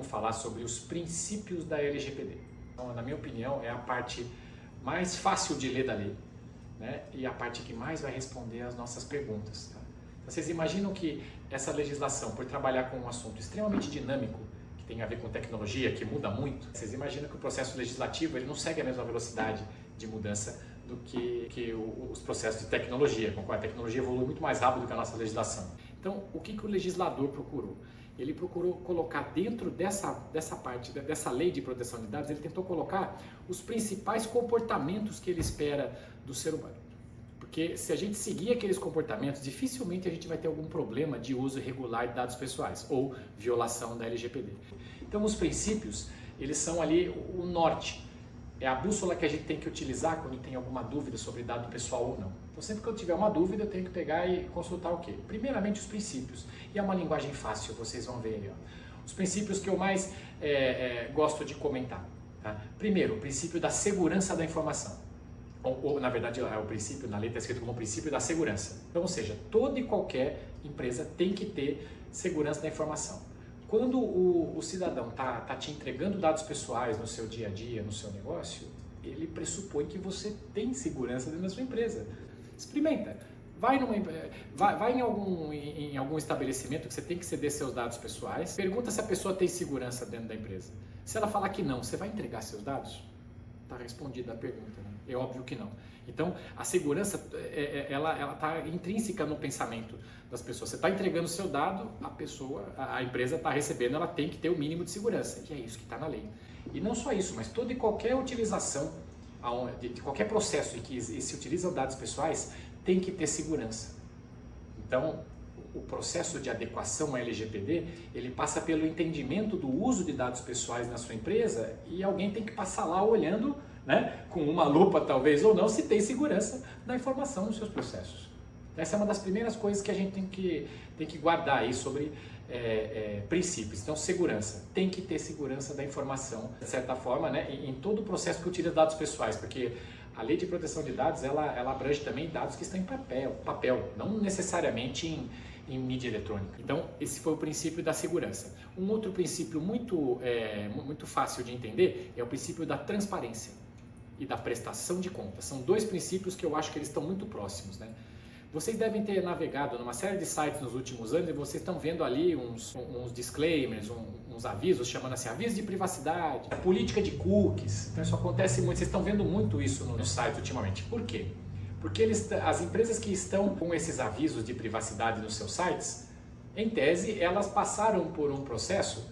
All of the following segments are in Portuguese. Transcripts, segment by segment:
vamos falar sobre os princípios da LGPD. Então, na minha opinião, é a parte mais fácil de ler da lei, né? E a parte que mais vai responder às nossas perguntas. Tá? Então, vocês imaginam que essa legislação, por trabalhar com um assunto extremamente dinâmico, que tem a ver com tecnologia, que muda muito, vocês imaginam que o processo legislativo ele não segue a mesma velocidade de mudança do que os processos de tecnologia, com a tecnologia evolui muito mais rápido que a nossa legislação. Então, o que o legislador procurou? Ele procurou colocar dentro dessa parte, dessa lei de proteção de dados, ele tentou colocar os principais comportamentos que ele espera do ser humano. Porque se a gente seguir aqueles comportamentos, dificilmente a gente vai ter algum problema de uso irregular de dados pessoais ou violação da LGPD. Então, os princípios, eles são ali o norte. É a bússola que a gente tem que utilizar quando tem alguma dúvida sobre dado pessoal ou não. Então, sempre que eu tiver uma dúvida, eu tenho que pegar e consultar o quê? Primeiramente, os princípios. E é uma linguagem fácil, vocês vão ver aí. Ó. Os princípios que eu mais gosto de comentar. Tá? Primeiro, o princípio da segurança da informação. Ou, na verdade, o princípio, na lei está escrito como princípio da segurança. Então, ou seja, toda e qualquer empresa tem que ter segurança da informação. Quando o cidadão está te entregando dados pessoais no seu dia a dia, no seu negócio, ele pressupõe que você tem segurança dentro da sua empresa. Experimenta. Vai em algum estabelecimento que você tem que ceder seus dados pessoais, pergunta se a pessoa tem segurança dentro da empresa. Se ela falar que não, você vai entregar seus dados? Está respondida a pergunta, né? É óbvio que não. Então, a segurança, ela está intrínseca no pensamento das pessoas. Você está entregando o seu dado, a empresa está recebendo, ela tem que ter o mínimo de segurança. E é isso que está na lei. E não só isso, mas toda e qualquer utilização de qualquer processo em que se utilizam dados pessoais tem que ter segurança. Então, o processo de adequação à LGPD, ele passa pelo entendimento do uso de dados pessoais na sua empresa e alguém tem que passar lá olhando, né, com uma lupa talvez ou não, se tem segurança da informação nos seus processos. Essa é uma das primeiras coisas que a gente tem que guardar aí sobre princípios. Então, segurança. Tem que ter segurança da informação, de certa forma, né, em todo o processo que utiliza dados pessoais, porque a lei de proteção de dados, ela abrange também dados que estão em papel, não necessariamente em mídia eletrônica. Então, esse foi o princípio da segurança. Um outro princípio muito fácil de entender é o princípio da transparência e da prestação de contas. São dois princípios que eu acho que eles estão muito próximos, né? Vocês devem ter navegado numa série de sites nos últimos anos e vocês estão vendo ali uns disclaimers, uns avisos, chamando assim, aviso de privacidade, política de cookies. Então isso acontece muito, vocês estão vendo muito isso no site ultimamente. Por quê? Porque as empresas que estão com esses avisos de privacidade nos seus sites, em tese, elas passaram por um processo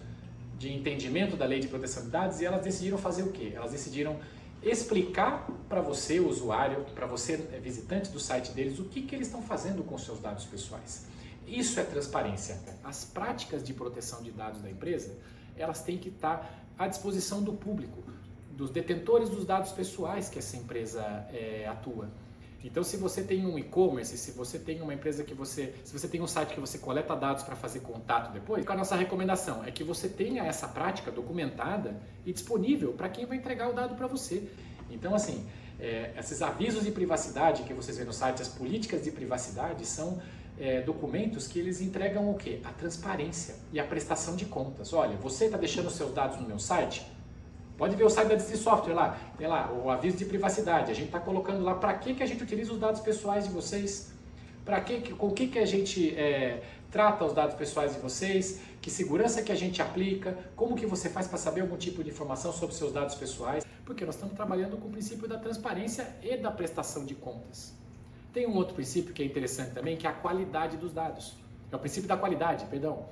de entendimento da lei de proteção de dados e elas decidiram fazer o quê? Elas decidiram explicar para você, usuário, para você, visitante do site deles, o que eles estão fazendo com os seus dados pessoais. Isso é transparência. As práticas de proteção de dados da empresa, elas têm que estar à disposição do público, dos detentores dos dados pessoais que essa empresa atua. Então, se você tem um e-commerce, se você tem uma empresa se você tem um site que você coleta dados para fazer contato depois, a nossa recomendação é que você tenha essa prática documentada e disponível para quem vai entregar o dado para você. Então, assim, esses avisos de privacidade que vocês veem no site, as políticas de privacidade são documentos que eles entregam o quê? A transparência e a prestação de contas. Olha, você está deixando os seus dados no meu site? Pode ver o site da DC Software lá, tem lá o aviso de privacidade. A gente está colocando lá para que a gente utiliza os dados pessoais de vocês, com o que a gente trata os dados pessoais de vocês, que segurança que a gente aplica, como que você faz para saber algum tipo de informação sobre seus dados pessoais, porque nós estamos trabalhando com o princípio da transparência e da prestação de contas. Tem um outro princípio que é interessante também, que é a qualidade dos dados. É o princípio da qualidade, perdão.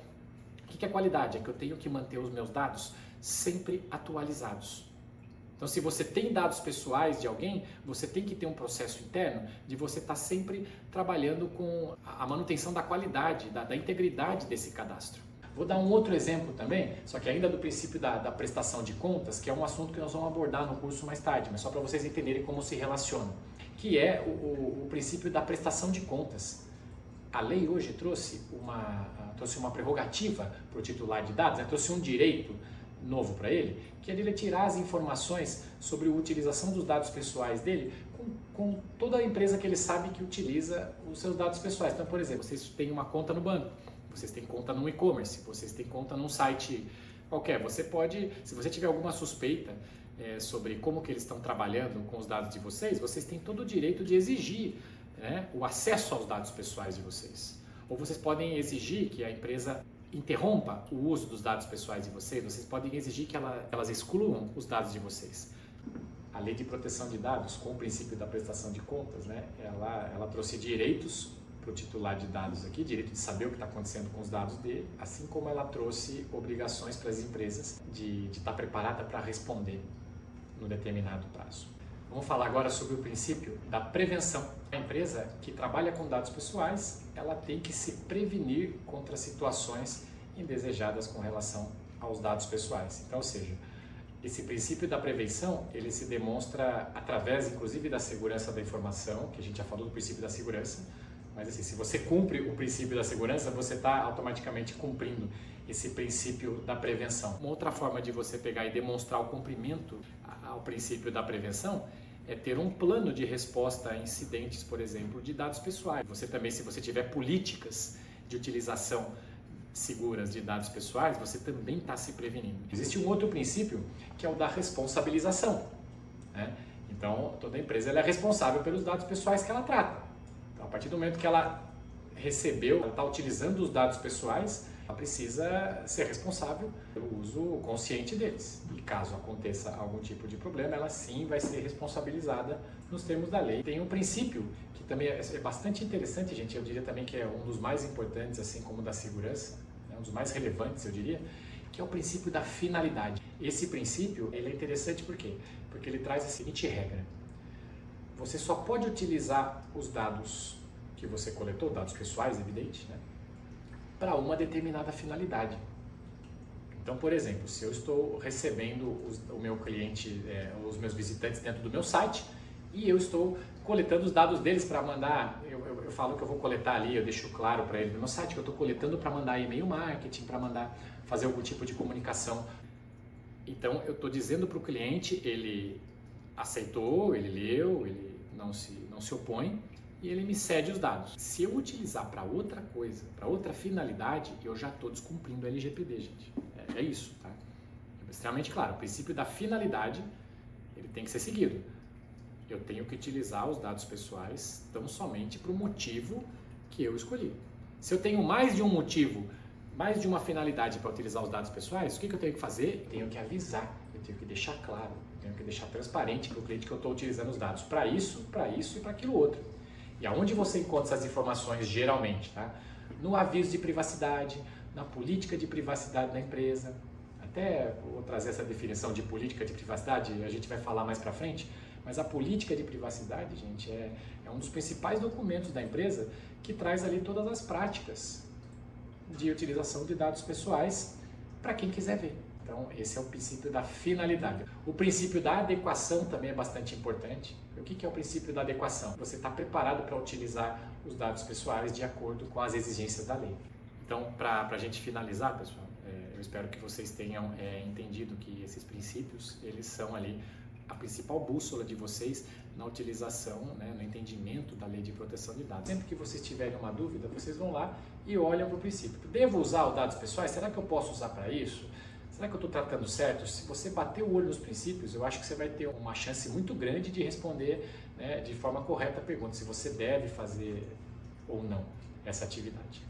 O que é qualidade? É que eu tenho que manter os meus dados sempre atualizados. Então, se você tem dados pessoais de alguém, você tem que ter um processo interno de você estar sempre trabalhando com a manutenção da qualidade, da integridade desse cadastro. Vou dar um outro exemplo também, só que ainda do princípio da prestação de contas, que é um assunto que nós vamos abordar no curso mais tarde, mas só para vocês entenderem como se relaciona, que é o princípio da prestação de contas. A lei hoje trouxe uma prerrogativa para o titular de dados, né? Trouxe um direito novo para ele, que é ele tirar as informações sobre a utilização dos dados pessoais dele com toda a empresa que ele sabe que utiliza os seus dados pessoais. Então, por exemplo, vocês têm uma conta no banco, vocês têm conta no e-commerce, vocês têm conta num site Qual que é? Você pode, se você tiver alguma suspeita sobre como que eles estão trabalhando com os dados de vocês têm todo o direito de exigir, né, o acesso aos dados pessoais de vocês. Ou vocês podem exigir que a empresa interrompa o uso dos dados pessoais de vocês podem exigir que elas excluam os dados de vocês. A Lei de Proteção de Dados, com o princípio da prestação de contas, né, ela trouxe direitos para o titular de dados aqui, direito de saber o que está acontecendo com os dados dele, assim como ela trouxe obrigações para as empresas de estar preparada para responder no determinado prazo. Vamos falar agora sobre o princípio da prevenção. A empresa que trabalha com dados pessoais, ela tem que se prevenir contra situações indesejadas com relação aos dados pessoais. Então, ou seja, esse princípio da prevenção, ele se demonstra através, inclusive, da segurança da informação, que a gente já falou do princípio da segurança, mas assim, se você cumpre o princípio da segurança, você está automaticamente cumprindo esse princípio da prevenção. Uma outra forma de você pegar e demonstrar o cumprimento ao princípio da prevenção é ter um plano de resposta a incidentes, por exemplo, de dados pessoais. Você também, se você tiver políticas de utilização seguras de dados pessoais, você também está se prevenindo. Existe um outro princípio que é o da responsabilização, né? Então, toda empresa ela é responsável pelos dados pessoais que ela trata. Então, a partir do momento que ela recebeu, ela está utilizando os dados pessoais, ela precisa ser responsável pelo uso consciente deles. E caso aconteça algum tipo de problema, ela sim vai ser responsabilizada nos termos da lei. Tem um princípio que também é bastante interessante, gente, eu diria também que é um dos mais importantes, assim como o da segurança, né? Um dos mais relevantes, eu diria, que é o princípio da finalidade. Esse princípio ele é interessante por quê? Porque ele traz a seguinte regra: você só pode utilizar os dados que você coletou, dados pessoais, evidente, né, para uma determinada finalidade. Então, por exemplo, se eu estou recebendo o meu cliente, os meus visitantes dentro do meu site e eu estou coletando os dados deles para mandar, eu falo que eu vou coletar ali, eu deixo claro para ele no meu site que eu estou coletando para mandar e-mail marketing, para mandar fazer algum tipo de comunicação. Então, eu estou dizendo para o cliente, ele aceitou, ele leu, ele não se opõe, e ele me cede os dados. Se eu utilizar para outra coisa, para outra finalidade, eu já estou descumprindo o LGPD, gente. É isso, tá? É extremamente claro. O princípio da finalidade, ele tem que ser seguido. Eu tenho que utilizar os dados pessoais tão somente para o motivo que eu escolhi. Se eu tenho mais de um motivo, mais de uma finalidade para utilizar os dados pessoais, o que eu tenho que fazer? Eu tenho que avisar, eu tenho que deixar claro, eu tenho que deixar transparente para o cliente que eu estou utilizando os dados para isso e para aquilo outro. E aonde você encontra essas informações geralmente? Tá? No aviso de privacidade, na política de privacidade da empresa. Até vou trazer essa definição de política de privacidade, a gente vai falar mais para frente, mas a política de privacidade, gente, é um dos principais documentos da empresa que traz ali todas as práticas de utilização de dados pessoais para quem quiser ver. Então, esse é o princípio da finalidade. O princípio da adequação também é bastante importante. O que é o princípio da adequação? Você está preparado para utilizar os dados pessoais de acordo com as exigências da lei. Então, para a gente finalizar, pessoal, eu espero que vocês tenham entendido que esses princípios, eles são ali a principal bússola de vocês na utilização, né, no entendimento da Lei de Proteção de Dados. Sempre que vocês tiverem uma dúvida, vocês vão lá e olham para o princípio. Devo usar os dados pessoais? Será que eu posso usar para isso? Será que eu estou tratando certo? Se você bater o olho nos princípios, eu acho que você vai ter uma chance muito grande de responder, né, de forma correta a pergunta, se você deve fazer ou não essa atividade.